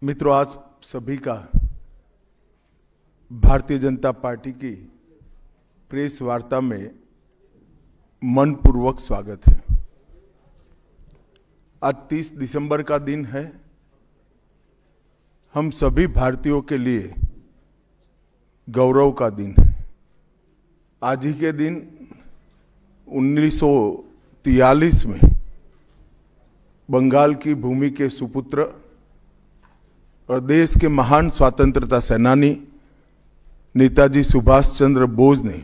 मित्रों, आज सभी का भारतीय जनता पार्टी की प्रेस वार्ता में मनपूर्वक स्वागत है। आज 30 दिसंबर का दिन है। हम सभी भारतीयों के लिए गौरव का दिन है। आज ही के दिन 1943 में बंगाल की भूमि के सुपुत्र और देश के महान स्वतंत्रता सेनानी नेताजी सुभाष चंद्र बोस ने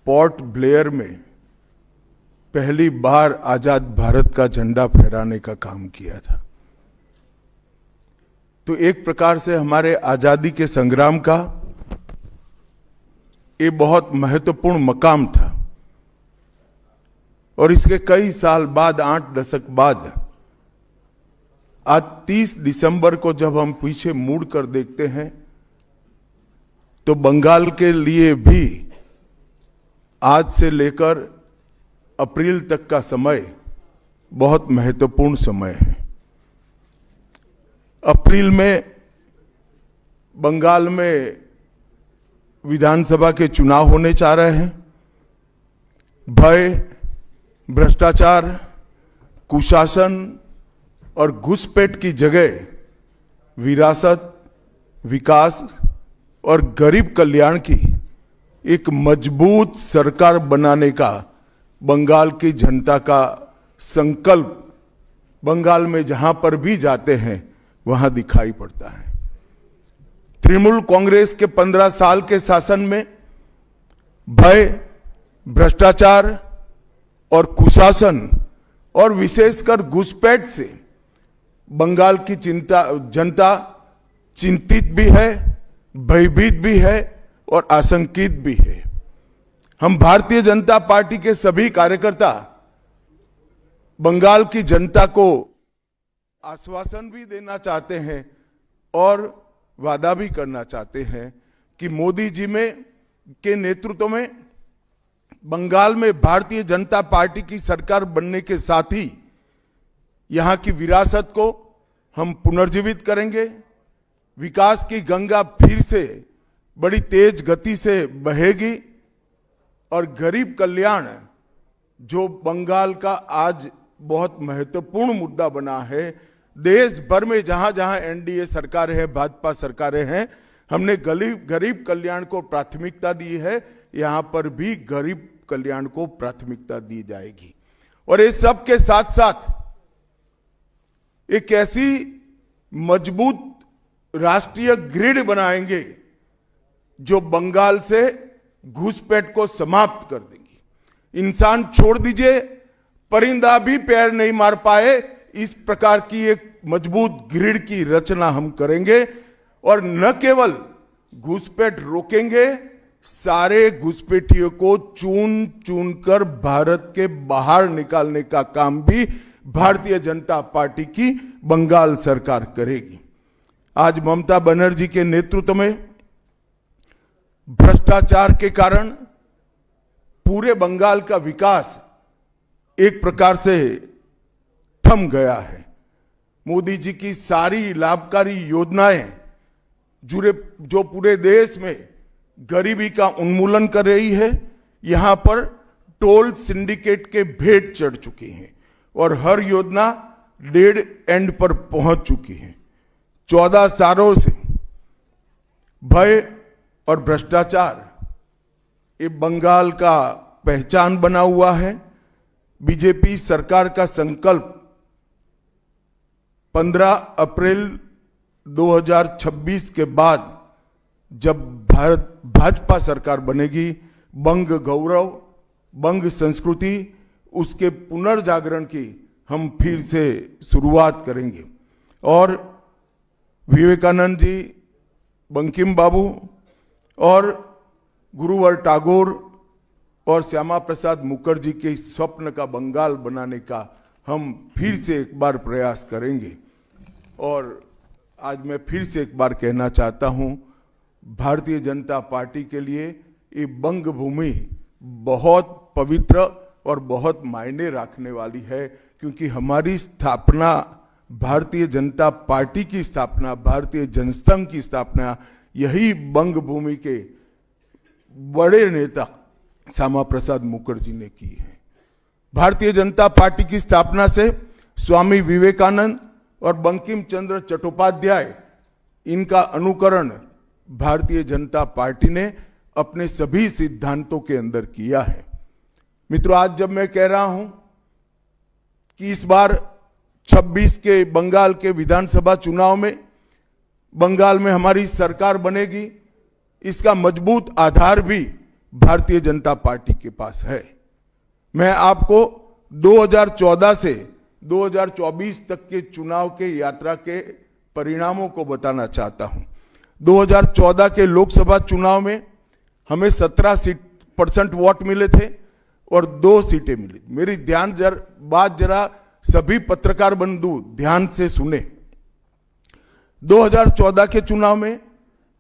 पोर्ट ब्लेयर में पहली बार आजाद भारत का झंडा फहराने का काम किया था। तो एक प्रकार से हमारे आजादी के संग्राम का ये बहुत महत्वपूर्ण मकाम था। और इसके कई साल बाद, 8 दशक बाद, आज 30 दिसंबर को जब हम पीछे मुड़कर देखते हैं तो बंगाल के लिए भी आज से लेकर अप्रैल तक का समय बहुत महत्वपूर्ण समय है। अप्रैल में बंगाल में विधानसभा के चुनाव होने जा रहे हैं। भय, भ्रष्टाचार, कुशासन और घुसपैठ की जगह विरासत, विकास और गरीब कल्याण की एक मजबूत सरकार बनाने का बंगाल की जनता का संकल्प बंगाल में जहां पर भी जाते हैं वहां दिखाई पड़ता है। तृणमूल कांग्रेस के 15 साल के शासन में भय, भ्रष्टाचार और कुशासन और विशेषकर घुसपैठ से बंगाल की जनता चिंतित भी है, भयभीत भी है और आशंकित भी है। हम भारतीय जनता पार्टी के सभी कार्यकर्ता बंगाल की जनता को आश्वासन भी देना चाहते हैं और वादा भी करना चाहते हैं कि मोदी जी के नेतृत्व में बंगाल में भारतीय जनता पार्टी की सरकार बनने के साथ ही यहां की विरासत को हम पुनर्जीवित करेंगे। विकास की गंगा फिर से बड़ी तेज गति से बहेगी और गरीब कल्याण, जो बंगाल का आज बहुत महत्वपूर्ण मुद्दा बना है, देश भर में जहां जहां एनडीए सरकारें हैं, भाजपा सरकारें हैं, हमने गरीब कल्याण को प्राथमिकता दी है। यहां पर भी गरीब कल्याण को प्राथमिकता दी जाएगी। और इस सब के साथ साथ एक ऐसी मजबूत राष्ट्रीय ग्रिड बनाएंगे जो बंगाल से घुसपैठ को समाप्त कर देंगी। इंसान छोड़ दीजिए, परिंदा भी पैर नहीं मार पाए, इस प्रकार की एक मजबूत ग्रिड की रचना हम करेंगे। और न केवल घुसपैठ रोकेंगे, सारे घुसपैठियों को चुन चुन कर भारत के बाहर निकालने का काम भी भारतीय जनता पार्टी की बंगाल सरकार करेगी। आज ममता बनर्जी के नेतृत्व में भ्रष्टाचार के कारण पूरे बंगाल का विकास एक प्रकार से थम गया है। मोदी जी की सारी लाभकारी योजनाएं जो पूरे देश में गरीबी का उन्मूलन कर रही है, यहां पर टोल सिंडिकेट के भेंट चढ़ चुकी हैं और हर योजना डेड एंड पर पहुंच चुकी है। 14 सालों से भय और भ्रष्टाचार ये बंगाल का पहचान बना हुआ है। बीजेपी सरकार का संकल्प 15 अप्रैल 2026 के बाद जब भाजपा सरकार बनेगी, बंग गौरव, बंग संस्कृति, उसके पुनर्जागरण की हम फिर से शुरुआत करेंगे। और विवेकानंद जी, बंकिम बाबू और गुरुवर टैगोर और श्यामा प्रसाद मुखर्जी के स्वप्न का बंगाल बनाने का हम फिर से एक बार प्रयास करेंगे। और आज मैं फिर से एक बार कहना चाहता हूं, भारतीय जनता पार्टी के लिए ये बंग भूमि बहुत पवित्र और बहुत मायने रखने वाली है, क्योंकि हमारी स्थापना भारतीय जनता पार्टी की स्थापना, भारतीय जनसंघ की स्थापना यही बंग भूमि के बड़े नेता श्यामा प्रसाद मुखर्जी ने की है। भारतीय जनता पार्टी की स्थापना से स्वामी विवेकानंद और बंकिम चंद्र चट्टोपाध्याय, इनका अनुकरण भारतीय जनता पार्टी ने अपने सभी सिद्धांतों के अंदर किया है। मित्रों, आज जब मैं कह रहा हूं कि इस बार 26 के बंगाल के विधानसभा चुनाव में बंगाल में हमारी सरकार बनेगी, इसका मजबूत आधार भी भारतीय जनता पार्टी के पास है। मैं आपको 2014 से 2024 तक के चुनाव के यात्रा के परिणामों को बताना चाहता हूं। 2014 के लोकसभा चुनाव में हमें 17% वोट मिले थे और 2 सीटें मिली। मेरी बात जरा सभी पत्रकार बंधु ध्यान से सुने। 2014 के चुनाव में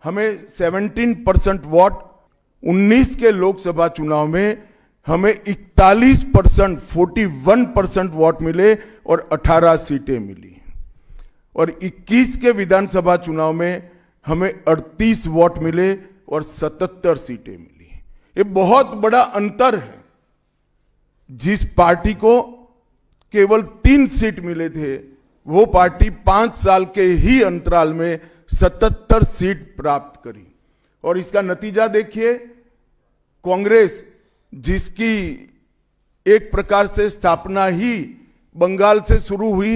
हमें 17% वोट, 19 के लोकसभा चुनाव में हमें 41% वोट मिले और 18 सीटें मिली, और 21 के विधानसभा चुनाव में हमें 38 वोट मिले और 77 सीटें मिली। ये बहुत बड़ा अंतर है। जिस पार्टी को केवल 3 सीट मिले थे, वो पार्टी 5 साल के ही अंतराल में 77 सीट प्राप्त करी। और इसका नतीजा देखिए, कांग्रेस, जिसकी एक प्रकार से स्थापना ही बंगाल से शुरू हुई,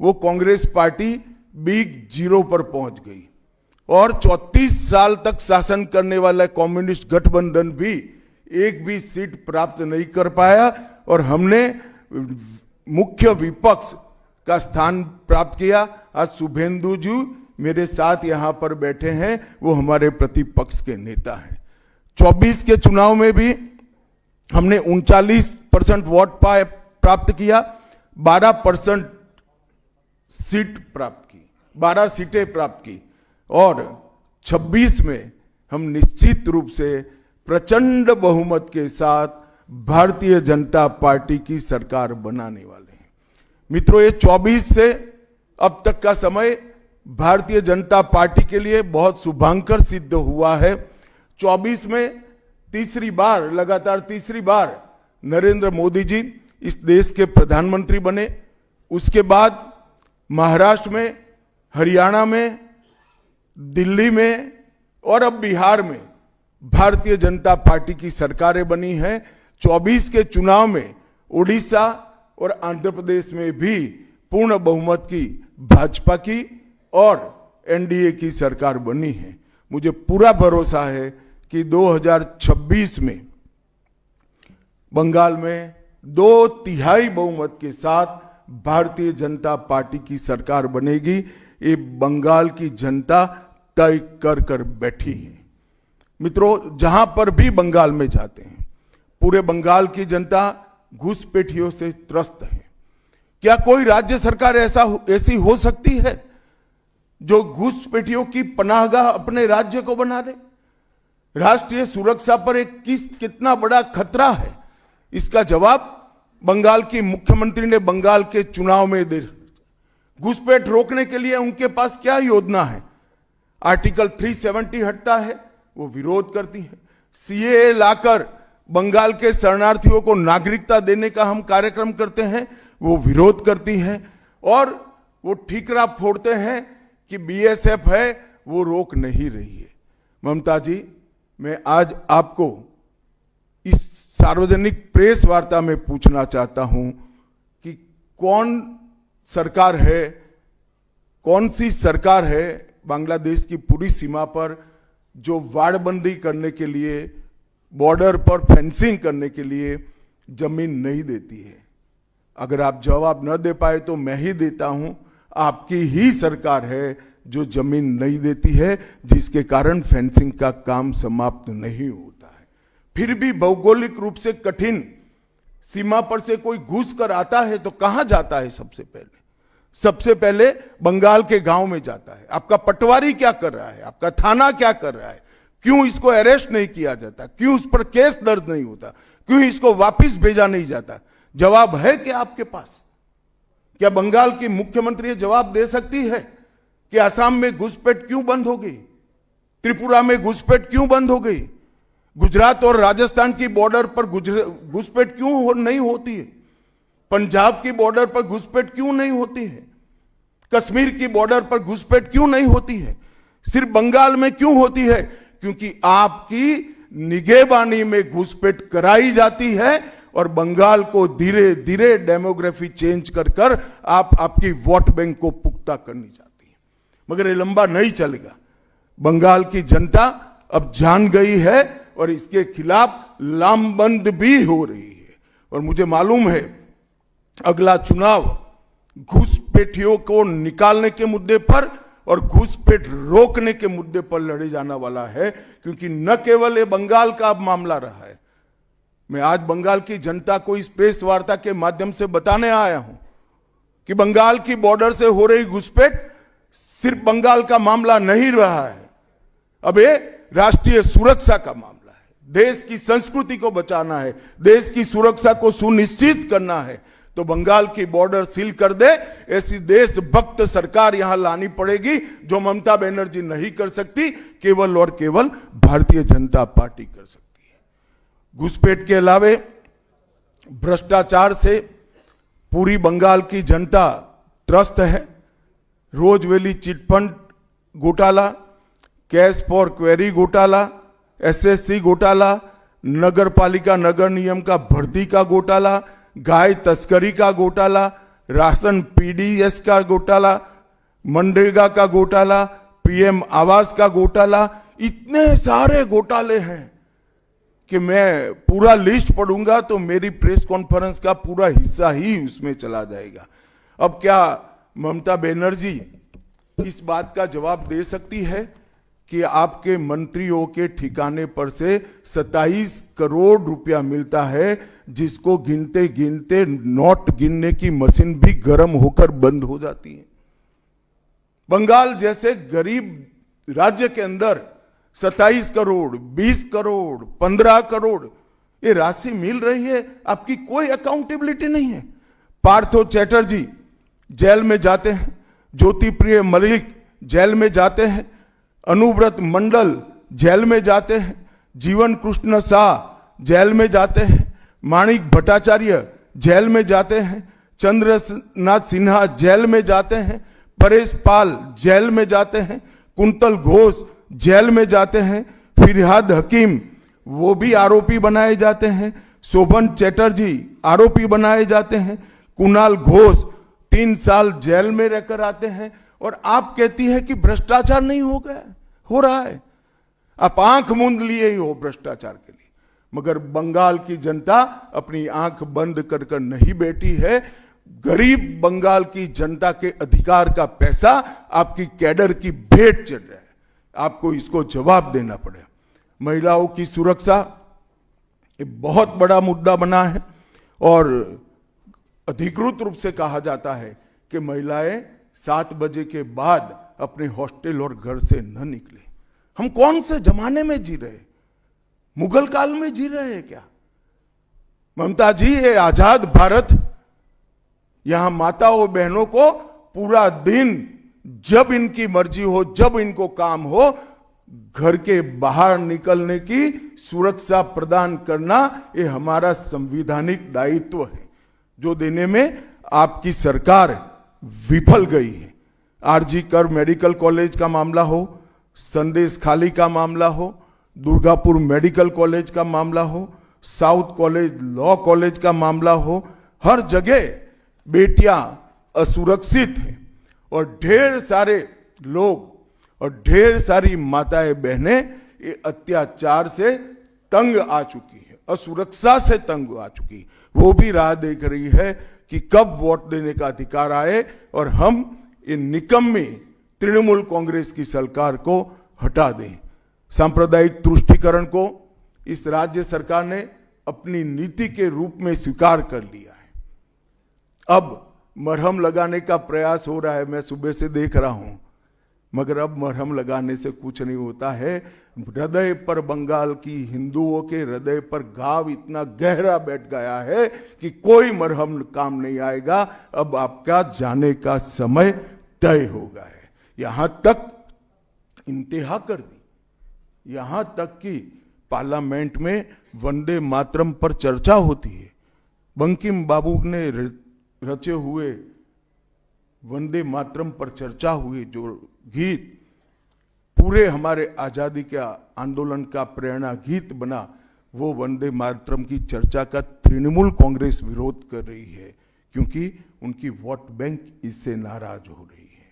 वो कांग्रेस पार्टी बिग जीरो पर पहुंच गई। और 34 साल तक शासन करने वाला कम्युनिस्ट गठबंधन भी एक भी सीट प्राप्त नहीं कर पाया, और हमने मुख्य विपक्ष का स्थान प्राप्त किया। आज शुभेंदु जी मेरे साथ यहां पर बैठे हैं, वो हमारे प्रतिपक्ष के नेता हैं। 24 के चुनाव में भी हमने 39% वोट प्राप्त किया, 12% सीट प्राप्त की, 12 सीटें प्राप्त की, और 26 में हम निश्चित रूप से प्रचंड बहुमत के साथ भारतीय जनता पार्टी की सरकार बनाने वाले हैं। मित्रों, ये 24 से अब तक का समय भारतीय जनता पार्टी के लिए बहुत शुभांकर सिद्ध हुआ है। 24 में लगातार तीसरी बार नरेंद्र मोदी जी इस देश के प्रधानमंत्री बने। उसके बाद महाराष्ट्र में, हरियाणा में, दिल्ली में और अब बिहार में भारतीय जनता पार्टी की सरकारें बनी हैं। 24 के चुनाव में उड़ीसा और आंध्र प्रदेश में भी पूर्ण बहुमत की भाजपा की और एनडीए की सरकार बनी है। मुझे पूरा भरोसा है कि 2026 में बंगाल में 2/3 बहुमत के साथ भारतीय जनता पार्टी की सरकार बनेगी। ये बंगाल की जनता तय कर कर बैठी है। मित्रों, जहां पर भी बंगाल में जाते हैं, पूरे बंगाल की जनता घुसपैठियों से त्रस्त है। क्या कोई राज्य सरकार ऐसी हो सकती है जो घुसपैठियों की पनाहगाह अपने राज्य को बना दे? राष्ट्रीय सुरक्षा पर कितना बड़ा खतरा है, इसका जवाब बंगाल की मुख्यमंत्री ने बंगाल के चुनाव में दे। घुसपैठ रोकने के लिए उनके पास क्या योजना है? आर्टिकल 370 हटता है, वो विरोध करती है। सीएए लाकर बंगाल के शरणार्थियों को नागरिकता देने का हम कार्यक्रम करते हैं, वो विरोध करती हैं। और वो ठीकरा फोड़ते हैं कि बीएसएफ है, वो रोक नहीं रही है। ममता जी, मैं आज आपको इस सार्वजनिक प्रेस वार्ता में पूछना चाहता हूं कि कौन सी सरकार है बांग्लादेश की पूरी सीमा पर जो वाड़बंदी करने के लिए, बॉर्डर पर फेंसिंग करने के लिए जमीन नहीं देती है? अगर आप जवाब न दे पाए तो मैं ही देता हूं। आपकी ही सरकार है जो जमीन नहीं देती है, जिसके कारण फेंसिंग का काम समाप्त नहीं होता है। फिर भी भौगोलिक रूप से कठिन सीमा पर से कोई घुस कर आता है तो कहां जाता है? सबसे पहले बंगाल के गांव में जाता है। आपका पटवारी क्या कर रहा है? आपका थाना क्या कर रहा है? क्यों इसको अरेस्ट नहीं किया जाता? क्यों उस पर केस दर्ज नहीं होता? क्यों इसको वापस भेजा नहीं जाता? जवाब है कि आपके पास क्या बंगाल की मुख्यमंत्री जवाब दे सकती है कि असम में घुसपैठ क्यों बंद हो गई, त्रिपुरा में घुसपैठ क्यों बंद हो गई, गुजरात और राजस्थान की बॉर्डर पर घुसपैठ क्यों नहीं होती है, पंजाब की बॉर्डर पर घुसपैठ क्यों नहीं होती है, कश्मीर की बॉर्डर पर घुसपैठ क्यों नहीं होती है, सिर्फ बंगाल में क्यों होती है? क्योंकि आपकी निगहबानी में घुसपैठ कराई जाती है और बंगाल को धीरे धीरे डेमोग्राफी चेंज कर कर आपकी वोट बैंक को पुख्ता करनी चाहती है। मगर ये लंबा नहीं चलेगा। बंगाल की जनता अब जान गई है और इसके खिलाफ लामबंद भी हो रही है। और मुझे मालूम है अगला चुनाव घुसपैठियों को निकालने के मुद्दे पर और घुसपैठ रोकने के मुद्दे पर लड़े जाने वाला है, क्योंकि न केवल ये बंगाल का अब मामला रहा है। मैं आज बंगाल की जनता को इस प्रेस वार्ता के माध्यम से बताने आया हूं कि बंगाल की बॉर्डर से हो रही घुसपैठ सिर्फ बंगाल का मामला नहीं रहा है, अब ये राष्ट्रीय सुरक्षा का मामला है। देश की संस्कृति को बचाना है, देश की सुरक्षा को सुनिश्चित करना है, तो बंगाल की बॉर्डर सील कर दे, ऐसी देशभक्त सरकार यहां लानी पड़ेगी जो ममता बनर्जी नहीं कर सकती, केवल और केवल भारतीय जनता पार्टी कर सकती है। घुसपैठ के अलावे भ्रष्टाचार से पूरी बंगाल की जनता त्रस्त है। रोजवेली चिटफंड घोटाला, कैश फॉर क्वेरी घोटाला, एसएससी घोटाला, नगर पालिका नगर निगम का भर्ती का घोटाला, गाय तस्करी का घोटाला, राशन पीडीएस का घोटाला, मनरेगा का घोटाला, पीएम आवास का घोटाला, इतने सारे घोटाले हैं कि मैं पूरा लिस्ट पढ़ूंगा तो मेरी प्रेस कॉन्फ्रेंस का पूरा हिस्सा ही उसमें चला जाएगा। अब क्या ममता बनर्जी इस बात का जवाब दे सकती है कि आपके मंत्रियों के ठिकाने पर से 27 करोड़ रुपया मिलता है, जिसको गिनते गिनते नोट गिनने की मशीन भी गर्म होकर बंद हो जाती है। बंगाल जैसे गरीब राज्य के अंदर 27 करोड़, 20 करोड़, 15 करोड़ ये राशि मिल रही है, आपकी कोई अकाउंटेबिलिटी नहीं है। पार्थो चैटर्जी जेल में जाते हैं, ज्योति प्रिय मलिक जेल में जाते हैं, अनुव्रत मंडल जेल में जाते हैं, जीवन कृष्ण शाह जेल में जाते हैं, माणिक भट्टाचार्य जेल में जाते हैं, चंद्रनाथ सिन्हा जेल में जाते हैं, परेश पाल जेल में जाते हैं, कुंतल घोष जेल में जाते हैं, फिरहाद हकीम वो भी आरोपी बनाए जाते हैं, शोभन चैटर्जी आरोपी बनाए जाते हैं, कुणाल घोष 3 साल जेल में रहकर आते हैं, और आप कहती है कि भ्रष्टाचार नहीं हो गया, हो रहा है। आप आंख मूंद लिए ही हो भ्रष्टाचार के लिए, मगर बंगाल की जनता अपनी आंख बंद कर कर नहीं बैठी है। गरीब बंगाल की जनता के अधिकार का पैसा आपकी कैडर की भेंट चढ़ रहा है, आपको इसको जवाब देना पड़ेगा। महिलाओं की सुरक्षा ये बहुत बड़ा मुद्दा बना है और अधिकृत रूप से कहा जाता है कि महिलाएं 7 बजे के बाद अपने हॉस्टल और घर से न निकले। हम कौन से जमाने में जी रहे, मुगल काल में जी रहे हैं क्या? ममता जी, ये आजाद भारत, यहां माताओं बहनों को पूरा दिन जब इनकी मर्जी हो, जब इनको काम हो, घर के बाहर निकलने की सुरक्षा प्रदान करना ये हमारा संवैधानिक दायित्व है, जो देने में आपकी सरकार विफल गई है। आरजी कर मेडिकल कॉलेज का मामला हो, संदेश खाली का मामला हो, दुर्गापुर मेडिकल कॉलेज का मामला हो, साउथ कॉलेज लॉ कॉलेज का मामला हो, हर जगह बेटियां असुरक्षित हैं और ढेर सारे लोग और ढेर सारी माताएं बहनें ये अत्याचार से तंग आ चुकी है, असुरक्षा से तंग आ चुकी, वो भी राह देख रही है कि कब वोट देने का अधिकार आए और हम इन निकम्मी तृणमूल कांग्रेस की सरकार को हटा दें। सांप्रदायिक तुष्टीकरण को इस राज्य सरकार ने अपनी नीति के रूप में स्वीकार कर लिया है। अब मरहम लगाने का प्रयास हो रहा है, मैं सुबह से देख रहा हूं मगर अब मरहम लगाने से कुछ नहीं होता है। हृदय पर, बंगाल की हिंदुओं के हृदय पर घाव इतना गहरा बैठ गया है कि कोई मरहम काम नहीं आएगा। अब आपका जाने का समय तय हो गया है। यहां तक इंतहा कर दी, यहां तक कि पार्लियामेंट में वंदे मातरम पर चर्चा होती है। बंकिम बाबू ने रचे हुए वंदे मातरम पर चर्चा हुई, जो गीत पूरे हमारे आजादी के आंदोलन का प्रेरणा गीत बना, वो वंदे मातरम की चर्चा का तृणमूल कांग्रेस विरोध कर रही है, क्योंकि उनकी वोट बैंक इससे नाराज हो रही है।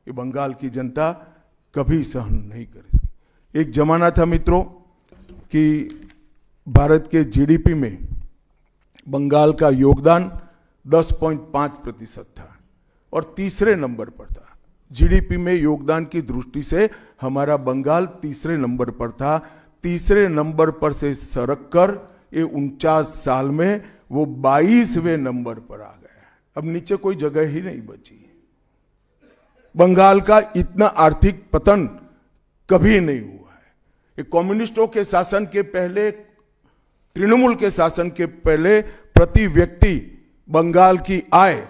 ये बंगाल की जनता कभी सहन नहीं करेगी। एक जमाना था मित्रों कि भारत के जीडीपी में बंगाल का योगदान 10.5% था और तीसरे नंबर पर था। जीडीपी में योगदान की दृष्टि से हमारा बंगाल तीसरे नंबर पर था। तीसरे नंबर पर से सरक कर ये 49 साल में वो 22वें नंबर पर आ गया। अब नीचे कोई जगह ही नहीं बची। बंगाल का इतना आर्थिक पतन कभी नहीं हुआ है। ये कम्युनिस्टों के शासन के पहले, तृणमूल के शासन के पहले प्रति व्यक्ति बंगाल की आय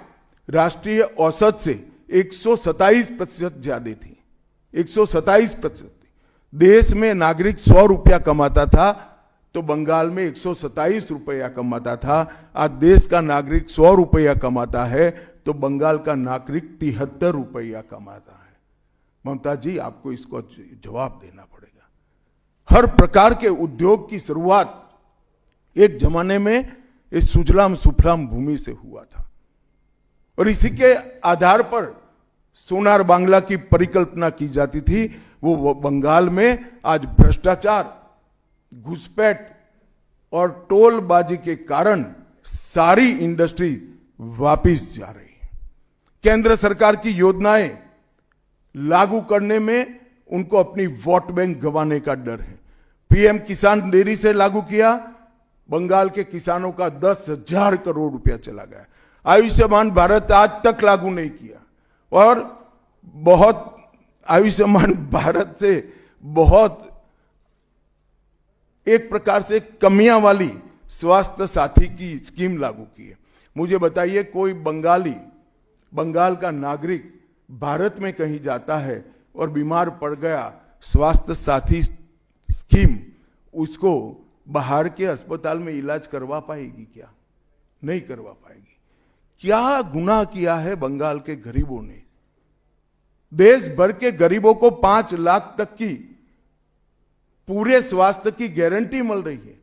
राष्ट्रीय औसत से 127% ज्यादा थी। 127%। देश में नागरिक 100 रुपया कमाता था तो बंगाल में 127 रुपया कमाता था। आज देश का नागरिक 100 रुपया कमाता है तो बंगाल का नागरिक 73 रुपया कमाता है। ममता जी, आपको इसको जवाब देना पड़ेगा। हर प्रकार के उद्योग की शुरुआत एक जमाने में इस सुजलाम सुफलाम भूमि से हुआ था और इसी के आधार पर सोनार बांग्ला की परिकल्पना की जाती थी। वो बंगाल में आज भ्रष्टाचार, घुसपैठ और टोलबाजी के कारण सारी इंडस्ट्री वापिस जा रही है। केंद्र सरकार की योजनाएं लागू करने में उनको अपनी वोट बैंक गंवाने का डर है। पीएम किसान देरी से लागू किया, बंगाल के किसानों का 10,000 करोड़ रुपया चला गया। आयुष्मान भारत आज तक लागू नहीं किया और बहुत आयुष्मान भारत से बहुत एक प्रकार से कमियां वाली स्वास्थ्य साथी की स्कीम लागू की है। मुझे बताइए, कोई बंगाल का नागरिक भारत में कहीं जाता है और बीमार पड़ गया, स्वास्थ्य साथी स्कीम उसको बाहर के अस्पताल में इलाज करवा पाएगी क्या? नहीं करवा पाएगी। क्या गुनाह किया है बंगाल के गरीबों ने? देश भर के गरीबों को 5 लाख तक की पूरे स्वास्थ्य की गारंटी मिल रही है।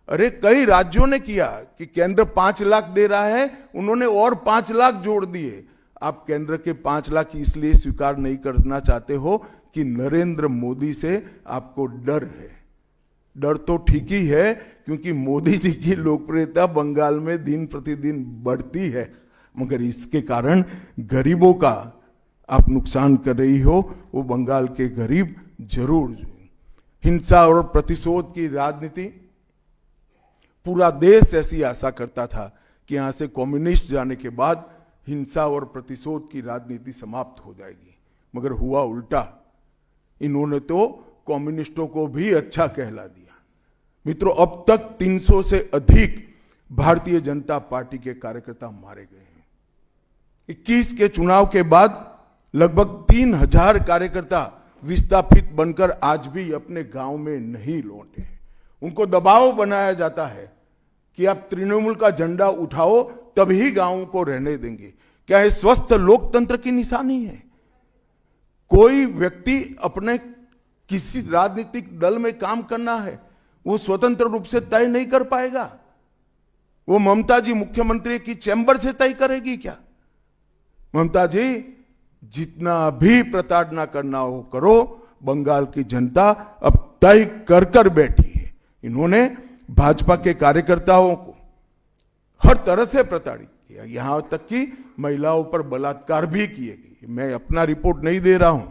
अरे कई राज्यों ने किया कि केंद्र 5 लाख दे रहा है, उन्होंने और 5 लाख जोड़ दिए। आप केंद्र के 5 लाख इसलिए स्वीकार नहीं करना चाहते हो कि नरेंद्र मोदी से आपको डर है। डर तो ठीक ही है, क्योंकि मोदी जी की लोकप्रियता बंगाल में दिन प्रतिदिन बढ़ती है, मगर इसके कारण गरीबों का आप नुकसान कर रही हो। वो बंगाल के गरीब जरूर। हिंसा और प्रतिशोध की राजनीति, पूरा देश ऐसी आशा करता था कि यहां से कम्युनिस्ट जाने के बाद हिंसा और प्रतिशोध की राजनीति समाप्त हो जाएगी, मगर हुआ उल्टा। इन्होंने तो कम्युनिस्टों को भी अच्छा कहला दिया। मित्रों, अब तक 300 से अधिक भारतीय जनता पार्टी के कार्यकर्ता मारे गए हैं। 21 के चुनाव के बाद लगभग 3000 कार्यकर्ता विस्थापित बनकर आज भी अपने गांव में नहीं लौटे हैं। उनको दबाव बनाया जाता है कि आप तृणमूल का झंडा उठाओ तभी गांवों को रहने देंगे। क्या ये स्वस्थ लोकतंत्र की निशानी है? कोई व्यक्ति अपने किसी राजनीतिक दल में काम करना है, वो स्वतंत्र रूप से तय नहीं कर पाएगा। वो ममता जी मुख्यमंत्री की चैम्बर से तय करेगी क्या? ममता जी, जितना भी प्रताड़ना करना हो करो, बंगाल की जनता अब तय कर कर बैठी है। इन्होंने भाजपा के कार्यकर्ताओं को हर तरह से प्रताड़ित किया, यहां तक कि महिलाओं पर बलात्कार भी किए गए। मैं अपना रिपोर्ट नहीं दे रहा हूं,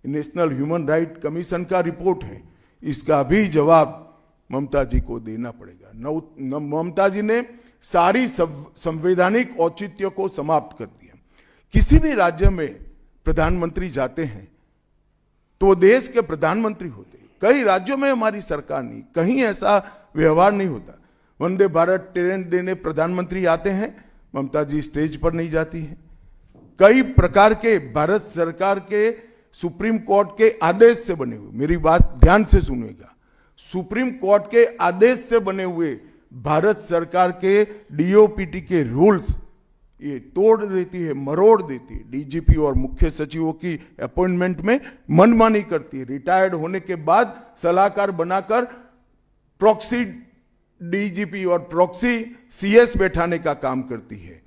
नेशनल ह्यूमन राइट कमीशन का रिपोर्ट है। इसका भी जवाब ममता जी को देना पड़ेगा। ममता जी ने सारी संवैधानिक औचित्य को समाप्त कर दिया। किसी भी राज्य में प्रधानमंत्री जाते हैं तो वो देश के प्रधानमंत्री होते। कई राज्यों में हमारी सरकार नहीं, कहीं ऐसा व्यवहार नहीं होता। वंदे भारत ट्रेन देने प्रधानमंत्री आते हैं, ममता जी स्टेज पर नहीं जाती हैं। कई प्रकार के भारत सरकार के सुप्रीम कोर्ट के आदेश से बने हुए, मेरी बात ध्यान से सुनिएगा, सुप्रीम कोर्ट के आदेश से बने हुए भारत सरकार के डीओपीटी के रूल्स ये तोड़ देती है, मरोड़ देती है। डीजीपी और मुख्य सचिवों की अपॉइंटमेंट में मनमानी करती है। रिटायर्ड होने के बाद सलाहकार बनाकर प्रॉक्सी डीजीपी और प्रॉक्सी सीएस बैठाने का काम करती है।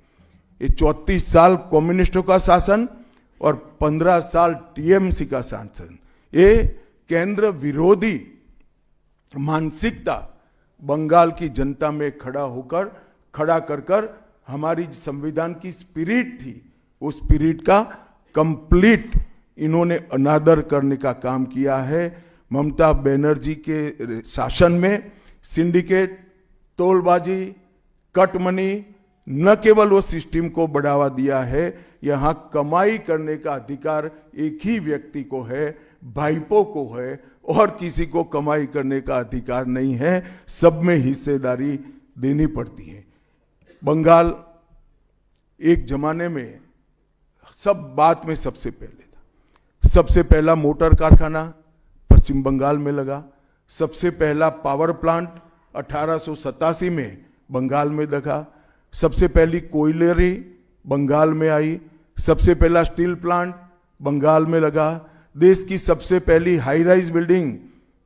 ये 34 साल कम्युनिस्टों का शासन और 15 साल टीएमसी का शासन, ये केंद्र विरोधी मानसिकता बंगाल की जनता में खड़ा कर हमारी संविधान की स्पिरिट थी, उस स्पिरिट का कंप्लीट इन्होंने अनादर करने का काम किया है। ममता बनर्जी के शासन में सिंडिकेट, तोलबाजी, कटमनी, न केवल वो सिस्टम को बढ़ावा दिया है, यहां कमाई करने का अधिकार एक ही व्यक्ति को है, भाईपो को है, और किसी को कमाई करने का अधिकार नहीं है। सब में हिस्सेदारी देनी पड़ती है। बंगाल एक जमाने में सब बात में सबसे पहले था। सबसे पहला मोटर कारखाना पश्चिम बंगाल में लगा। सबसे पहला पावर प्लांट 1887 में बंगाल में लगा। सबसे पहली कोयलरी बंगाल में आई। सबसे पहला स्टील प्लांट बंगाल में लगा। देश की सबसे पहली हाई राइज बिल्डिंग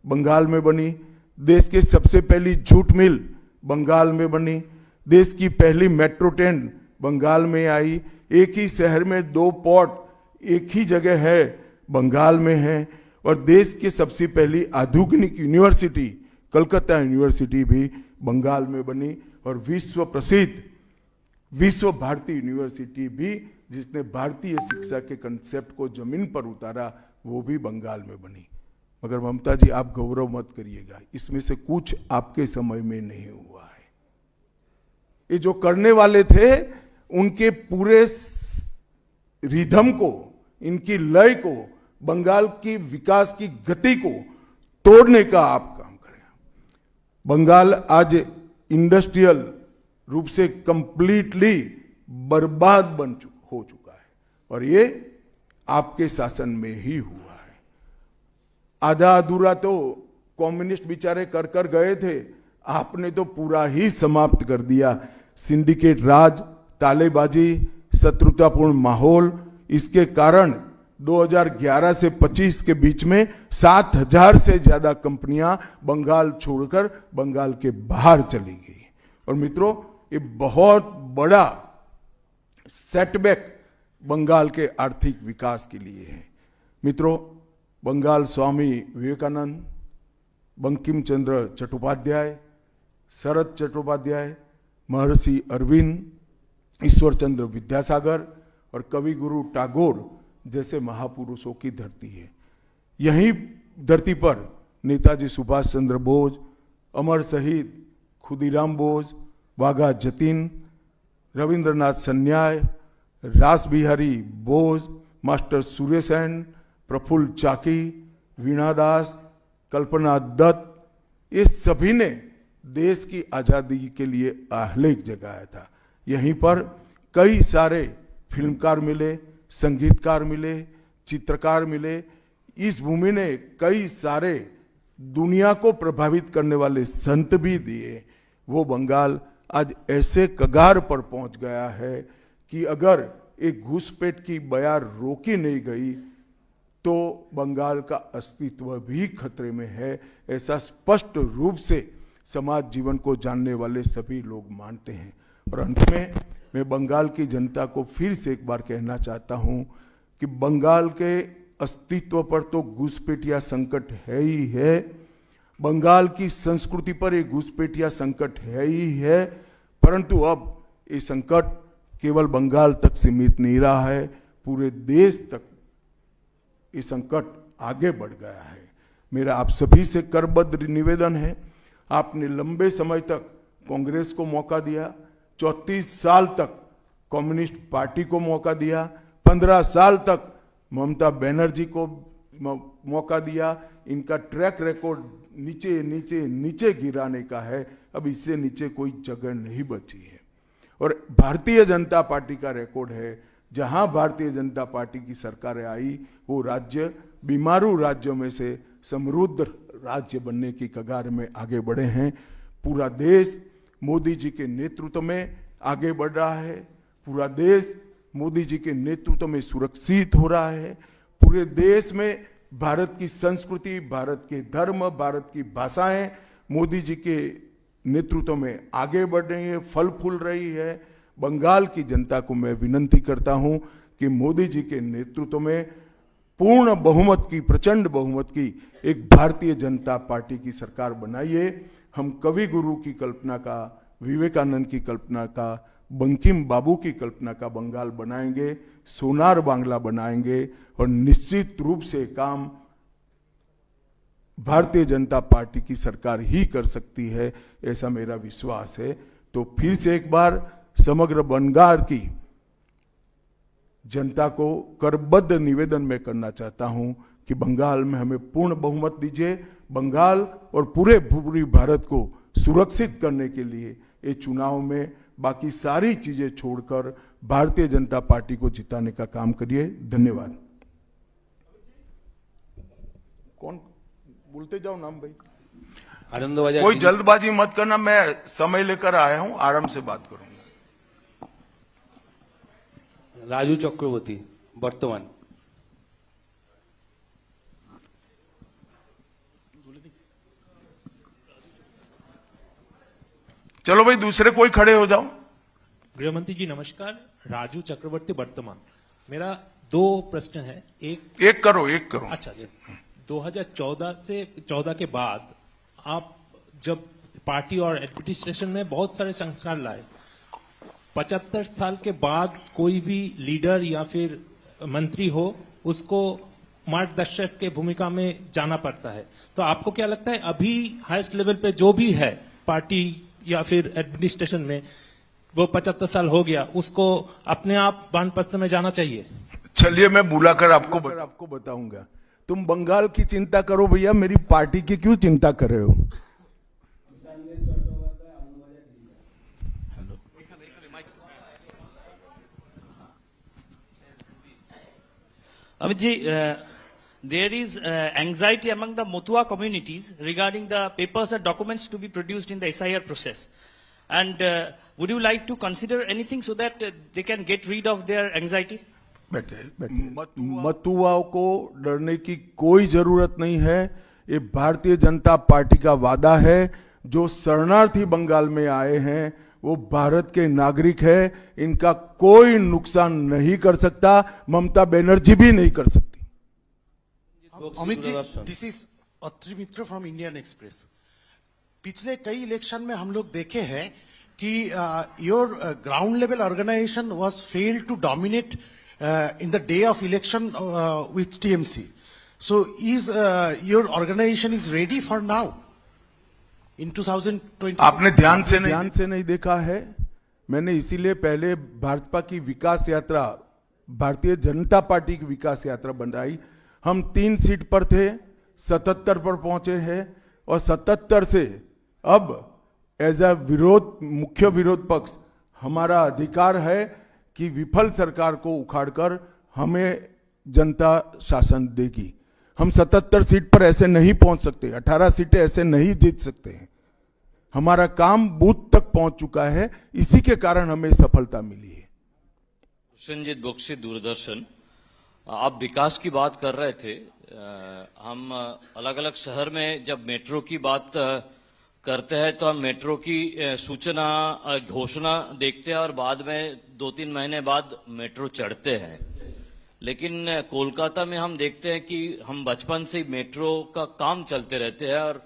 बंगाल में बनी। देश की सबसे पहली जूट मिल बंगाल में बनी। देश की पहली मेट्रो ट्रेन बंगाल में आई। एक ही शहर में 2 पोर्ट एक ही जगह है, बंगाल में है। और देश की सबसे पहली आधुनिक यूनिवर्सिटी कलकत्ता यूनिवर्सिटी भी बंगाल में बनी। और विश्व प्रसिद्ध विश्व भारती यूनिवर्सिटी भी, जिसने भारतीय शिक्षा के कंसेप्ट को जमीन पर उतारा, वो भी बंगाल में बनी। मगर ममता जी, आप गौरव मत करिएगा, इसमें से कुछ आपके समय में नहीं हुआ है। ये जो करने वाले थे, उनके पूरे रिदम को, इनकी लय को, बंगाल की विकास की गति को तोड़ने का आप काम करें। बंगाल आज इंडस्ट्रियल रूप से कंप्लीटली बर्बाद हो चुका है, और ये आपके शासन में ही हुआ है। आधा अधूरा तो कम्युनिस्ट बेचारे कर गए थे, आपने तो पूरा ही समाप्त कर दिया। सिंडिकेट राज, तालेबाजी, शत्रुतापूर्ण माहौल, इसके कारण 2011 से 25 के बीच में 7000 से ज्यादा कंपनियां बंगाल छोड़कर बंगाल के बाहर चली गई। और मित्रों, ये बहुत बड़ा सेटबैक बंगाल के आर्थिक विकास के लिए है। मित्रों, बंगाल स्वामी विवेकानंद, बंकिम चंद्र चट्टोपाध्याय, शरद चट्टोपाध्याय, महर्षि अरविंद, ईश्वर चंद्र विद्यासागर और कवि गुरु टैगोर जैसे महापुरुषों की धरती है। यही धरती पर नेताजी सुभाष चंद्र बोस, अमर शहीद खुदीराम बोस, वाघा जतीन, रविंद्रनाथ सन्याय, रास बिहारी बोस, मास्टर सुरेश सेन, प्रफुल्ल चाकी, वीणा दास, कल्पना दत्त, ये सभी ने देश की आजादी के लिए आह्लेख जगाया था। यहीं पर कई सारे फिल्मकार मिले, संगीतकार मिले, चित्रकार मिले। इस भूमि ने कई सारे दुनिया को प्रभावित करने वाले संत भी दिए। वो बंगाल आज ऐसे कगार पर पहुंच गया है कि अगर एक घुसपैठ की बयार रोकी नहीं गई तो बंगाल का अस्तित्व भी खतरे में है। ऐसा स्पष्ट रूप से समाज जीवन को जानने वाले सभी लोग मानते हैं। और अंत में मैं बंगाल की जनता को फिर से एक बार कहना चाहता हूं कि बंगाल के अस्तित्व पर तो घुसपैठिया संकट है ही है, बंगाल की संस्कृति पर एक घुसपैठिया संकट है ही है, परंतु अब ये संकट केवल बंगाल तक सीमित नहीं रहा है, पूरे देश तक ये संकट आगे बढ़ गया है। मेरा आप सभी से करबद्ध निवेदन है, आपने लंबे समय तक कांग्रेस को मौका दिया, 34 साल तक कम्युनिस्ट पार्टी को मौका दिया, 15 साल तक ममता बनर्जी को मौका दिया। इनका ट्रैक रिकॉर्ड नीचे नीचे नीचे गिराने का है, अब इससे नीचे कोई जगह नहीं बची है। और भारतीय जनता पार्टी का रिकॉर्ड है, जहां भारतीय जनता पार्टी की सरकार आई वो राज्य बीमारू राज्यों में से समृद्ध राज्य बनने की कगार में आगे बढ़े हैं। पूरा देश मोदी जी के नेतृत्व में आगे बढ़ रहा है, पूरा देश मोदी जी के नेतृत्व में सुरक्षित हो रहा है। पूरे देश में भारत की संस्कृति, भारत के धर्म, भारत की भाषाएं मोदी जी के नेतृत्व में आगे बढ़ रही है, फल फूल रही है। बंगाल की जनता को मैं विनती करता हूं कि मोदी जी के नेतृत्व में पूर्ण बहुमत की, प्रचंड बहुमत की एक भारतीय जनता पार्टी की सरकार बनाइए। हम कवि गुरु की कल्पना का, विवेकानंद की कल्पना का, बंकिम बाबू की कल्पना का बंगाल बनाएंगे, सोनार बांग्ला बनाएंगे और निश्चित रूप से काम भारतीय जनता पार्टी की सरकार ही कर सकती है, ऐसा मेरा विश्वास है। तो फिर से एक बार समग्र बंगाल की जनता को करबद्ध निवेदन में करना चाहता हूं कि बंगाल में हमें पूर्ण बहुमत दीजिए। बंगाल और पूरी भारत को सुरक्षित करने के लिए ये चुनाव में बाकी सारी चीजें छोड़कर भारतीय जनता पार्टी को जिताने का काम करिए। धन्यवाद। कौन बोलते जाओ नाम भाई, आनंद कोई जल्दबाजी मत करना, मैं समय लेकर आया हूं, आराम से बात करूंगा। राजू चक्रवर्ती बर्तमान। चलो भाई दूसरे कोई खड़े हो जाओ। गृहमंत्री जी नमस्कार, राजू चक्रवर्ती वर्तमान। मेरा दो प्रश्न है। एक करो। अच्छा 2014 के बाद आप जब पार्टी और एडमिनिस्ट्रेशन में बहुत सारे संस्कार लाए, 75 साल के बाद कोई भी लीडर या फिर मंत्री हो उसको मार्गदर्शक के भूमिका में जाना पड़ता है। तो आपको क्या लगता है अभी हाईएस्ट लेवल पे जो भी है पार्टी या फिर एडमिनिस्ट्रेशन में, वो 75 साल हो गया, उसको अपने आप वानप्रस्थ में जाना चाहिए? चलिए मैं बुलाकर आपको बताऊंगा। तुम बंगाल की चिंता करो भैया, मेरी पार्टी की क्यों चिंता कर रहे हो? Amit ji, there is anxiety among the Motua communities regarding the papers and documents to be produced in the SIR process. And would you like to consider anything so that they can get rid of their anxiety? मतुआओं को डरने की कोई जरूरत नहीं है। ये Bharatiya Janata party का वादा है। जो शरणार्थी बंगाल में आए हैं वो भारत के नागरिक है, इनका कोई नुकसान नहीं कर सकता, ममता बनर्जी भी नहीं कर सकती। Amit ji, this is Atri Mitra from Indian Express. पिछले कई इलेक्शन में हम लोग देखे हैं कि your ground level organisation was failed to dominate in the day of election with TMC. So is your organization is ready for now in 2020? आपने ध्यान से नहीं देखा है। मैंने इसीलिए पहले भाजपा की विकास यात्रा, भारतीय जनता पार्टी की विकास यात्रा बनाई। हम 3 सीट पर थे, 77 पर पहुंचे हैं और 77 से अब एज अ मुख्य विरोध पक्ष हमारा अधिकार है कि विफल सरकार को उखाड़कर हमें जनता शासन देगी। हम 77 सीट पर ऐसे नहीं पहुंच सकते, 18 सीटें ऐसे नहीं जीत सकते हैं। हमारा काम बूथ तक पहुंच चुका है, इसी के कारण हमें सफलता मिली है। कृष्णजीत बख्शी, दूरदर्शन। आप विकास की बात कर रहे थे। हम अलग अलग शहर में जब मेट्रो की बात करते हैं तो हम मेट्रो की सूचना घोषणा देखते हैं और बाद में 2-3 महीने बाद मेट्रो चढ़ते हैं। लेकिन कोलकाता में हम देखते हैं कि हम बचपन से मेट्रो का काम चलते रहते हैं और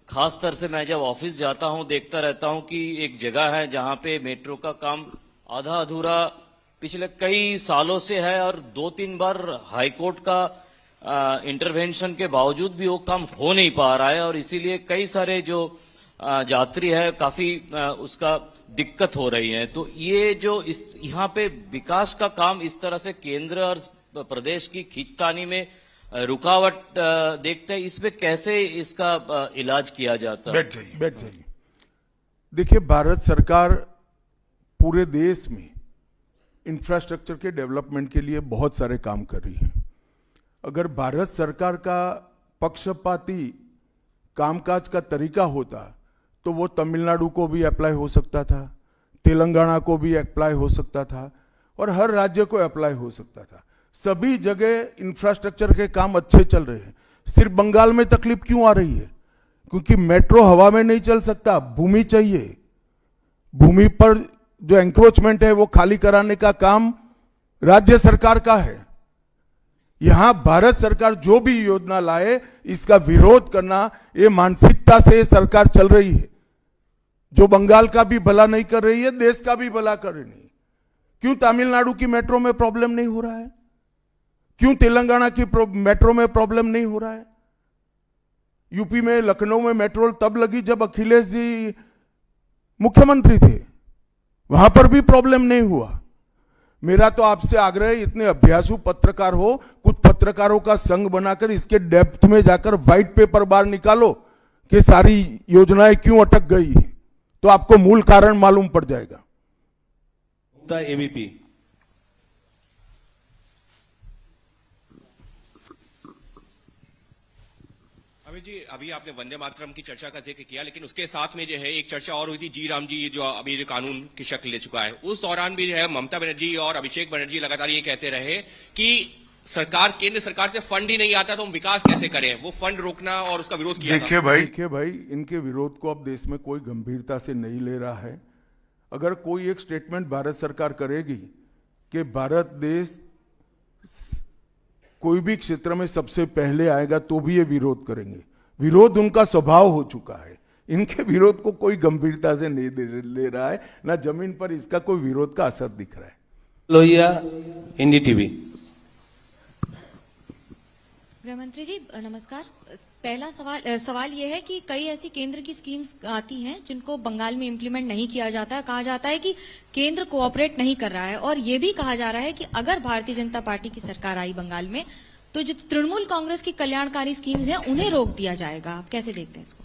खास तौर से मैं जब ऑफिस जाता हूं देखता रहता हूं कि एक जगह है जहां पे मेट्रो का काम आधा अधूरा पिछले कई सालों से है और 2-3 बार हाईकोर्ट का इंटरवेंशन के बावजूद भी वो काम हो नहीं पा रहा है और इसीलिए कई सारे जो यात्री है काफी उसका दिक्कत हो रही है। तो ये जो यहाँ पे विकास का काम इस तरह से केंद्र और प्रदेश की खींचतानी में रुकावट देखते हैं, इसमें कैसे इसका इलाज किया जाता है? बैठ जाइए। देखिए, भारत सरकार पूरे देश में इंफ्रास्ट्रक्चर के डेवलपमेंट के लिए बहुत सारे काम कर रही है। अगर भारत सरकार का पक्षपाती कामकाज का तरीका होता तो वो तमिलनाडु को भी अप्लाई हो सकता था, तेलंगाना को भी अप्लाई हो सकता था और हर राज्य को अप्लाई हो सकता था। सभी जगह इंफ्रास्ट्रक्चर के काम अच्छे चल रहे हैं। सिर्फ बंगाल में तकलीफ क्यों आ रही है? क्योंकि मेट्रो हवा में नहीं चल सकता, भूमि चाहिए। भूमि पर जो एंक्रोचमेंट है वो खाली कराने का काम राज्य सरकार का है। यहां भारत सरकार जो भी योजना लाए इसका विरोध करना, ये मानसिकता से सरकार चल रही है, जो बंगाल का भी भला नहीं कर रही है, देश का भी भला कर रही है। क्यों तमिलनाडु की मेट्रो में प्रॉब्लम नहीं हो रहा है? क्यों तेलंगाना की मेट्रो में प्रॉब्लम नहीं हो रहा है? यूपी में लखनऊ में मेट्रो तब लगी जब अखिलेश जी मुख्यमंत्री थे, वहां पर भी प्रॉब्लम नहीं हुआ। मेरा तो आपसे आग्रह है, इतने अभ्यासु पत्रकार हो, कुछ पत्रकारों का संघ बनाकर इसके डेप्थ में जाकर व्हाइट पेपर बाहर निकालो कि सारी योजनाएं क्यों अटक गई है, तो आपको मूल कारण मालूम पड़ जाएगा। एबीपी। अमित जी, अभी आपने वंदे मातरम की चर्चा का जिक्र किया, लेकिन उसके साथ में जो है एक चर्चा और हुई थी, जी राम जी जो अभी जो कानून की शक्ल ले चुका है, उस दौरान भी जो है ममता बनर्जी और अभिषेक बनर्जी लगातार ये कहते रहे कि केंद्र सरकार से फंड ही नहीं आता तो हम विकास कैसे करें, वो फंड रोकना और उसका विरोध किया। देखिए भाई, इनके विरोध को अब देश में कोई गंभीरता से नहीं ले रहा है। अगर कोई एक स्टेटमेंट भारत सरकार करेगी कि भारत देश कोई भी क्षेत्र में सबसे पहले आएगा तो भी ये विरोध करेंगे। विरोध उनका स्वभाव हो चुका है। इनके विरोध को कोई गंभीरता से नहीं ले रहा है, ना जमीन पर इसका कोई विरोध का असर दिख रहा है। लोहिया, एनडीटीवी। गृहमंत्री जी नमस्कार। पहला सवाल यह है कि कई ऐसी केंद्र की स्कीम्स आती हैं जिनको बंगाल में इम्प्लीमेंट नहीं किया जाता है। कहा जाता है कि केंद्र कोऑपरेट नहीं कर रहा है और ये भी कहा जा रहा है कि अगर भारतीय जनता पार्टी की सरकार आई बंगाल में तो जो तृणमूल कांग्रेस की कल्याणकारी स्कीम्स हैं उन्हें रोक दिया जाएगा। आप कैसे देखते हैं इसको?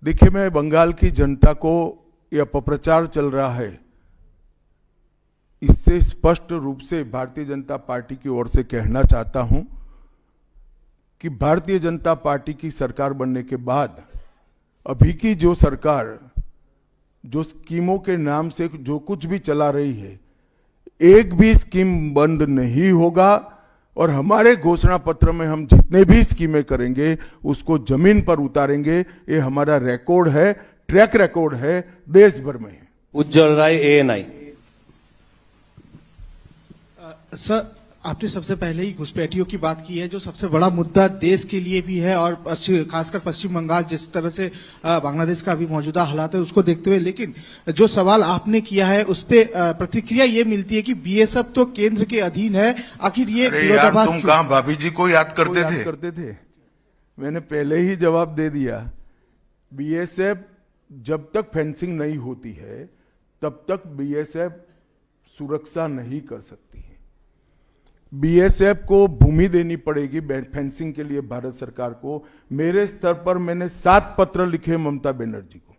देखिए, मैं बंगाल की जनता को यह अपप्रचार चल रहा है, इससे स्पष्ट रूप से भारतीय जनता पार्टी की ओर से कहना चाहता हूं कि भारतीय जनता पार्टी की सरकार बनने के बाद अभी की जो सरकार जो स्कीमों के नाम से जो कुछ भी चला रही है, एक भी स्कीम बंद नहीं होगा और हमारे घोषणा पत्र में हम जितने भी स्कीमें करेंगे उसको जमीन पर उतारेंगे। ये हमारा रिकॉर्ड है, ट्रैक रिकॉर्ड है, देश भर में है। उज्जवल राय, एएनआई। सर, आपने सबसे पहले ही घुसपैठियों की बात की है, जो सबसे बड़ा मुद्दा देश के लिए भी है और खासकर पश्चिम बंगाल जिस तरह से बांग्लादेश का अभी मौजूदा हालात है उसको देखते हुए। लेकिन जो सवाल आपने किया है उस पे प्रतिक्रिया ये मिलती है कि बीएसएफ तो केंद्र के अधीन है, आखिर ये विरोधाभास तुम कहां भाभी जी को याद करते थे? मैंने पहले ही जवाब दे दिया। बीएसएफ जब तक फेंसिंग नहीं होती है तब तक बीएसएफ सुरक्षा नहीं कर सकती है। बीएसएफ को भूमि देनी पड़ेगी फेंसिंग के लिए भारत सरकार को। मेरे स्तर पर मैंने 7 पत्र लिखे ममता बनर्जी को।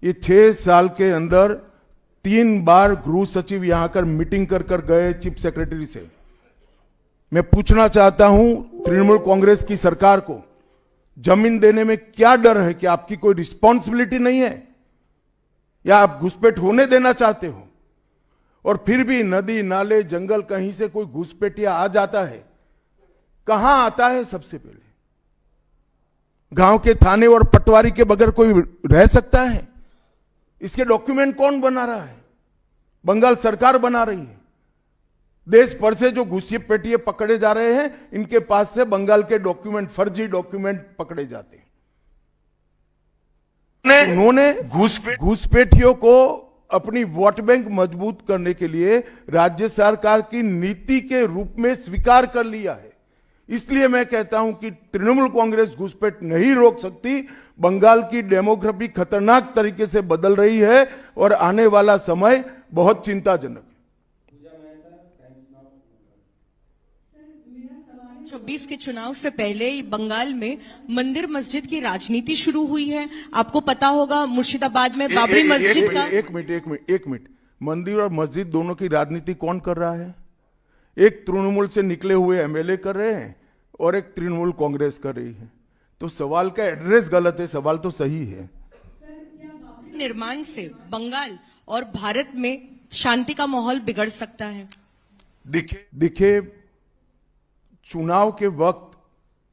ये 6 साल के अंदर 3 बार गृह सचिव यहां आकर मीटिंग कर गए चीफ सेक्रेटरी से। मैं पूछना चाहता हूं तृणमूल कांग्रेस की सरकार को, जमीन देने में क्या डर है? कि आपकी कोई रिस्पॉन्सिबिलिटी नहीं है या आप घुसपैठ होने देना चाहते हो? और फिर भी नदी नाले जंगल कहीं से कोई घुसपैठिया आ जाता है, कहां आता है? सबसे पहले गांव के थाने और पटवारी के बगैर कोई रह सकता है? इसके डॉक्यूमेंट कौन बना रहा है? बंगाल सरकार बना रही है। देश भर से जो घुसपैठिए पकड़े जा रहे हैं, इनके पास से बंगाल के डॉक्यूमेंट, फर्जी डॉक्यूमेंट पकड़े जाते हैं। उन्होंने घुसपैठियों को अपनी वोट बैंक मजबूत करने के लिए राज्य सरकार की नीति के रूप में स्वीकार कर लिया है। इसलिए मैं कहता हूं कि तृणमूल कांग्रेस घुसपैठ नहीं रोक सकती। बंगाल की डेमोग्राफी खतरनाक तरीके से बदल रही है और आने वाला समय बहुत चिंताजनक है। 26 के चुनाव से पहले बंगाल में मंदिर मस्जिद की राजनीति शुरू हुई है। आपको पता होगा मुर्शिदाबाद में बाबरी मस्जिद का। एक मिनट, मंदिर और मस्जिद दोनों की राजनीति कौन कर रहा है? एक तृणमूल से निकले हुए एमएलए कर रहे हैं और एक तृणमूल कांग्रेस कर रही है। तो सवाल का एड्रेस गलत है, सवाल तो सही है। निर्माण से बंगाल और भारत में शांति का माहौल बिगड़ सकता है। देखिए, चुनाव के वक्त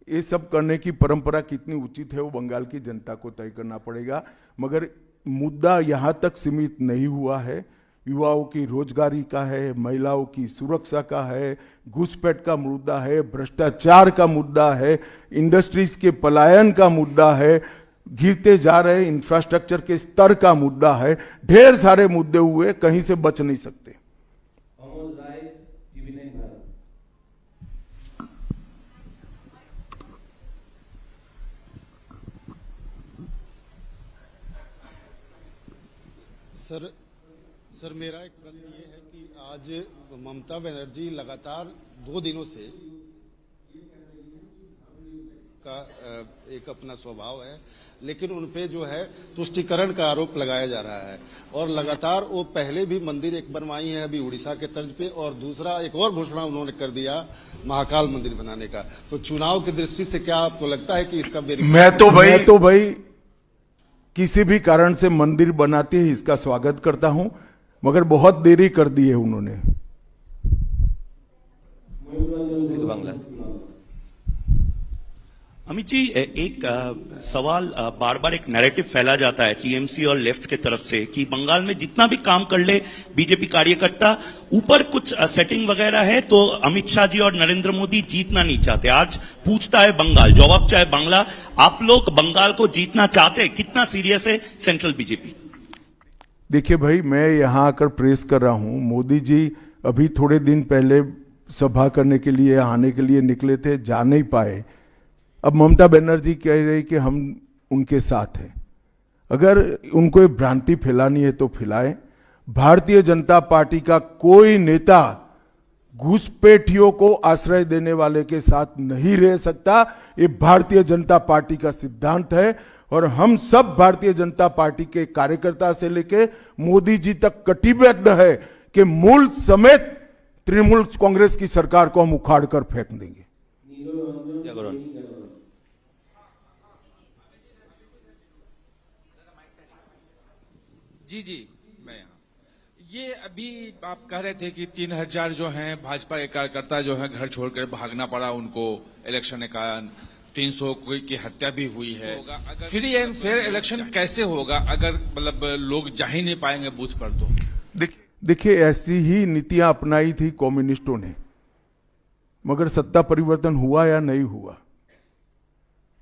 ये सब करने की परंपरा कितनी उचित है वो बंगाल की जनता को तय करना पड़ेगा, मगर मुद्दा यहां तक सीमित नहीं हुआ है। युवाओं की रोजगारी का है, महिलाओं की सुरक्षा का है, घुसपैठ का मुद्दा है, भ्रष्टाचार का मुद्दा है, इंडस्ट्रीज के पलायन का मुद्दा है, गिरते जा रहे इंफ्रास्ट्रक्चर के स्तर का मुद्दा है। ढेर सारे मुद्दे हुए, कहीं से बच नहीं सकते। सर मेरा एक प्रश्न ये है कि आज ममता बनर्जी लगातार 2 दिनों से का एक अपना स्वभाव है, लेकिन उनपे जो है तुष्टीकरण का आरोप लगाया जा रहा है और लगातार वो पहले भी मंदिर एक बनवाई है अभी उड़ीसा के तर्ज पे, और दूसरा एक और घोषणा उन्होंने कर दिया महाकाल मंदिर बनाने का। तो चुनाव की दृष्टि से क्या आपको लगता है कि इसका मैं तो भाई किसी भी कारण से मंदिर बनाते ही इसका स्वागत करता हूं, मगर बहुत देरी कर दी है उन्होंने। बांग्ला। अमित जी, एक सवाल बार बार एक नैरेटिव फैला जाता है टीएमसी और लेफ्ट के तरफ से कि बंगाल में जितना भी काम कर ले बीजेपी कार्यकर्ता, ऊपर कुछ सेटिंग वगैरह है तो अमित शाह जी और नरेंद्र मोदी जीतना नहीं चाहते। आज पूछता है बंगाल, जवाब चाहे बांग्ला, आप लोग बंगाल को जीतना चाहते हैं? कितना सीरियस है सेंट्रल बीजेपी? देखिए भाई, मैं यहां आकर प्रेस कर रहा हूं। मोदी जी अभी थोड़े दिन पहले सभा करने के लिए आने के लिए निकले थे, जा नहीं पाए। अब ममता बनर्जी कह रही कि हम उनके साथ हैं। अगर उनको ये भ्रांति फैलानी है तो फैलाएं। भारतीय जनता पार्टी का कोई नेता घुसपैठियों को आश्रय देने वाले के साथ नहीं रह सकता। ये भारतीय जनता पार्टी का सिद्धांत है और हम सब भारतीय जनता पार्टी के कार्यकर्ता से लेके मोदी जी तक कटिबद्ध है कि मूल समेत तृणमूल कांग्रेस की सरकार को हम उखाड़ कर फेंक देंगे। जी, मैं यहाँ। ये अभी आप कह रहे थे कि 3000 जो हैं भाजपा के कार्यकर्ता जो है घर छोड़कर भागना पड़ा उनको इलेक्शन के कारण, 300 की हत्या भी हुई है। फ्री एंड फेयर इलेक्शन कैसे होगा अगर मतलब लोग जा ही नहीं पाएंगे बूथ पर? तो देखिए, ऐसी ही नीतियां अपनाई थी कम्युनिस्टों ने, मगर सत्ता परिवर्तन हुआ या नहीं हुआ?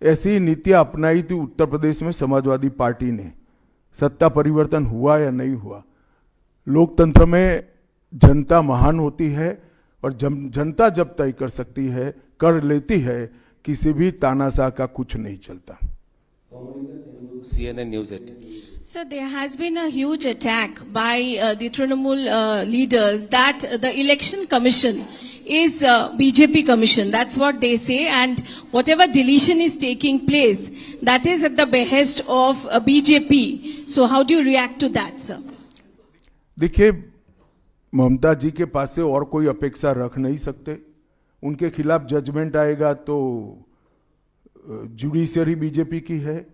ऐसी ही नीतियां अपनाई थी उत्तर प्रदेश में समाजवादी पार्टी ने, सत्ता परिवर्तन हुआ या नहीं हुआ? लोकतंत्र में जनता महान होती है और जनता जब तय कर सकती है, कर लेती है, किसी भी तानाशाह का कुछ नहीं चलता। CNN News 18. So there has been a huge attack by the Trinamool leaders that the election commission is BJP commission. That's what they say, and whatever deletion is taking place, that is at the behest of BJP. So how do you react to that, sir? देखिए, ममता जी के पास से और कोई अपेक्षा रख नहीं सकते। उनके खिलाफ जजमेंट आएगा तो जुडिशरी बीजेपी की है,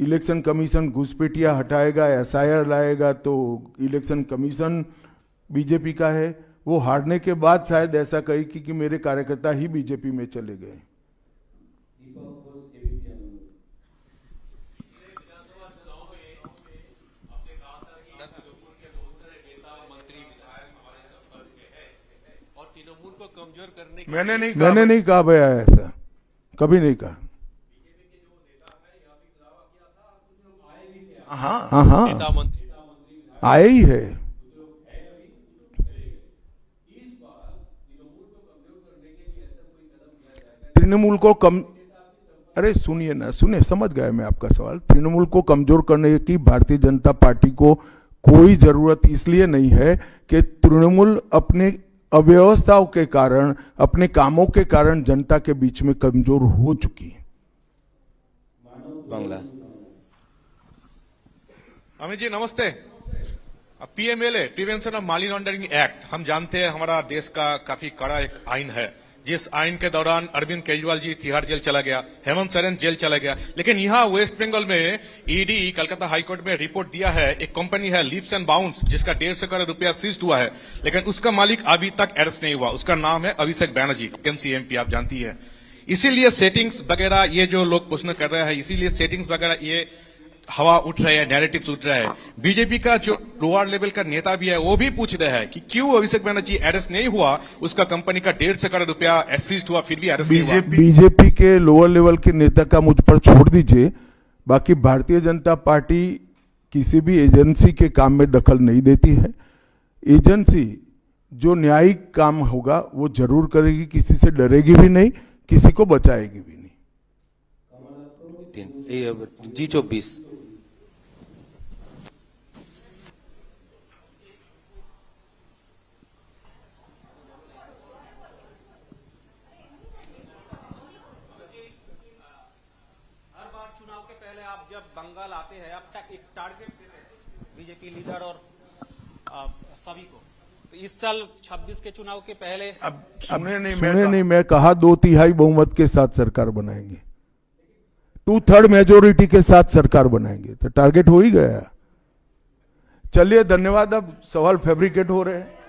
इलेक्शन कमीशन घुसपैठिया हटाएगा, एसआईआर लाएगा तो इलेक्शन कमीशन बीजेपी का है। वो हारने के बाद शायद ऐसा कही कि मेरे कार्यकर्ता ही बीजेपी में चले गए। मैंने नहीं कहा भैया, ऐसा कभी नहीं कहा। हाँ, आए ही है। तृणमूल को अरे सुनिए ना, सुनिए, समझ गया मैं आपका सवाल। तृणमूल को कमजोर करने की भारतीय जनता पार्टी को कोई जरूरत इसलिए नहीं है कि तृणमूल अपने अव्यवस्थाओं के कारण, अपने कामों के कारण जनता के बीच में कमजोर हो चुकी है। बांग्ला। अमित जी नमस्ते। PMLA prevention of money laundering act हम जानते हैं हमारा देश का काफी कड़ा एक आइन है, जिस आइन के दौरान अरविंद केजरीवाल जी तिहाड़ जेल चला गया, हेमंत सोरेन जेल चला गया, लेकिन यहाँ वेस्ट बंगाल में ईडी कलकत्ता हाईकोर्ट में रिपोर्ट दिया है, एक कंपनी है लीप्स एंड बाउंड्स जिसका 150 करोड़ रुपया सीज्ड हुआ है, लेकिन उसका मालिक अभी तक अरेस्ट नहीं हुआ। उसका नाम है अभिषेक बैनर्जी, एमसीएमपी, आप जानती है। इसीलिए सेटिंग्स वगैरह ये जो लोग क्वेश्चन कर रहे हैं, इसीलिए सेटिंग्स वगैरह ये हवा उठ रहे हैं, नैरेटिव्स उठ रहे हैं। बीजेपी का जो लोअर लेवल का नेता भी है वो भी पूछ रहे हैं कि क्यों अभिषेक बैनर्जी अरेस्ट नहीं हुआ, उसका कंपनी का 150 करोड़ रुपया सीज्ड हुआ फिर भी अरेस्ट नहीं हुआ। बीजेपी के लोअर लेवल के नेता का मुझ पर छोड़ दीजिए, बाकी भारतीय जनता पार्टी किसी भी एजेंसी के काम में दखल नहीं देती है। एजेंसी जो न्यायिक काम होगा वो जरूर करेगी, किसी से डरेगी भी नहीं, किसी को बचाएगी भी नहीं। G24। बंगाल आते हैं अब तक एक टारगेट देते हैं बीजेपी लीडर और सभी को, तो इस साल 26 के चुनाव के पहले अब सुने नहीं, मैं कहा 2/3 बहुमत के साथ सरकार बनाएंगे, 2/3 मेजोरिटी के साथ सरकार बनाएंगे, तो टारगेट हो ही गया। चलिए धन्यवाद। अब सवाल फैब्रिकेट हो रहे हैं।